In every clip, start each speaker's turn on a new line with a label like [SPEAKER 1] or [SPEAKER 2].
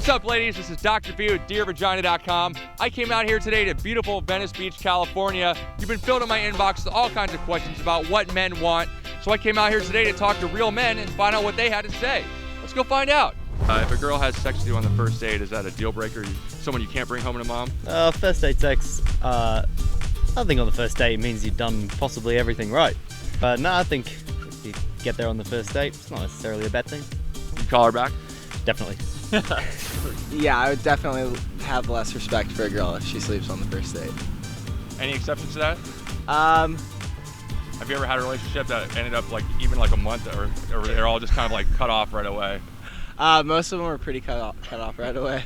[SPEAKER 1] What's up, ladies? This is Dr. V with DearVagina.com. I came out here today to beautiful Venice Beach, California. You've been filled in my inbox with all kinds of questions about what men want. So I came out here today to talk to real men and find out what they had to say. Let's go find out. If a girl has sex with you on the first date, is that a deal breaker? Someone you can't bring home to mom?
[SPEAKER 2] First date sex, I think on the first date means you've done possibly everything right. But no, I think if you get there on the first date, it's not necessarily a bad thing.
[SPEAKER 1] You call her back?
[SPEAKER 2] Definitely.
[SPEAKER 3] Yeah, I would definitely have less respect for a girl if she sleeps on the first date.
[SPEAKER 1] Any exceptions to that?
[SPEAKER 3] Um,
[SPEAKER 1] Have you ever had a relationship that ended up like even like a month, or they're all just kind of like cut off right away?
[SPEAKER 3] Most of them were pretty cut off right away.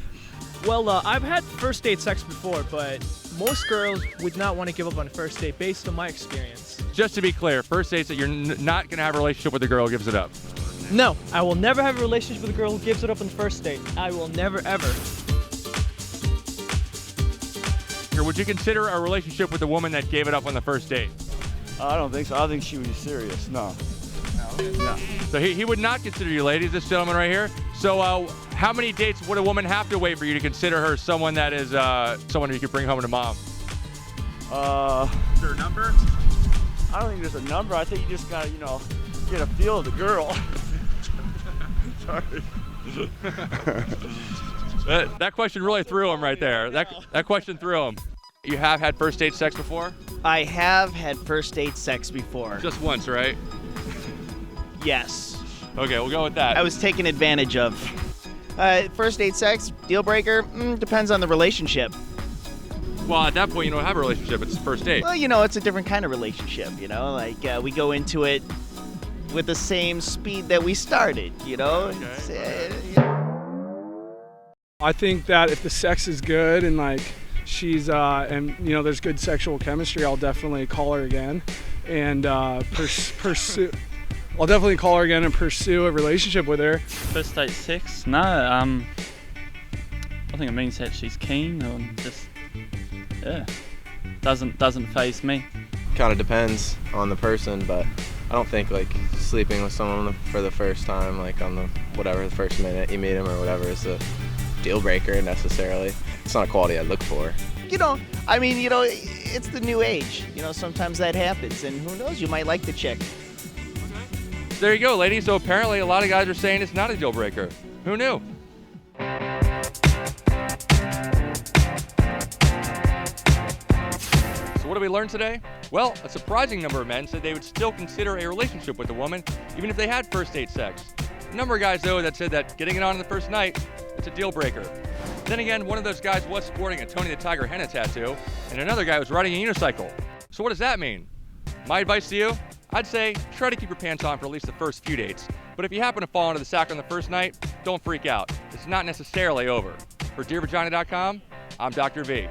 [SPEAKER 4] Well, I've had first date sex before, but most girls would not want to give up on a first date based on my experience.
[SPEAKER 1] Just to be clear, first dates that you're not going to have a relationship with a girl who gives it up.
[SPEAKER 4] No, I will never have a relationship with a girl who gives it up on the first date. I will never, ever.
[SPEAKER 1] Or would you consider a relationship with a woman that gave it up on the first date?
[SPEAKER 5] I don't think so. I think she was serious. No. No.
[SPEAKER 1] So he would not consider you, ladies, this gentleman right here. So how many dates would a woman have to wait for you to consider her someone that is someone you could bring home to mom?
[SPEAKER 5] Is there a number? I don't think there's a number. I think you just gotta, get a feel of the girl. Sorry.
[SPEAKER 1] That question really threw him right there. That question threw him. You have had first date sex before?
[SPEAKER 6] I have had first date sex before.
[SPEAKER 1] Just once, right?
[SPEAKER 6] Yes.
[SPEAKER 1] Okay, we'll go with that.
[SPEAKER 6] I was taken advantage of. First date sex, deal breaker, depends on the relationship.
[SPEAKER 1] Well, at that point, you don't have a relationship. It's the first date.
[SPEAKER 6] Well, it's a different kind of relationship, Like, we go into it with the same speed that we started,
[SPEAKER 1] Okay.
[SPEAKER 7] I think that if the sex is good and like she's there's good sexual chemistry, I'll definitely call her again and pursue. I'll definitely call her again and pursue a relationship with her.
[SPEAKER 8] First date sex? No, I think it means that she's keen or just, doesn't faze me.
[SPEAKER 9] Kind of depends on the person, but I don't think like sleeping with someone for the first time, like on the first minute you meet them or whatever, is a deal breaker necessarily. It's not a quality I look for.
[SPEAKER 6] It's the new age. Sometimes that happens, and who knows, you might like the chick.
[SPEAKER 1] There you go, ladies. So apparently a lot of guys are saying it's not a deal breaker. Who knew? So what did we learn today? Well, a surprising number of men said they would still consider a relationship with a woman even if they had first date sex. A number of guys, though, that said that getting it on the first night, it's a deal breaker. Then again, one of those guys was sporting a Tony the Tiger henna tattoo, and another guy was riding a unicycle. So what does that mean? My advice to you? I'd say try to keep your pants on for at least the first few dates. But if you happen to fall into the sack on the first night, don't freak out. It's not necessarily over. For DearVagina.com, I'm Dr. V.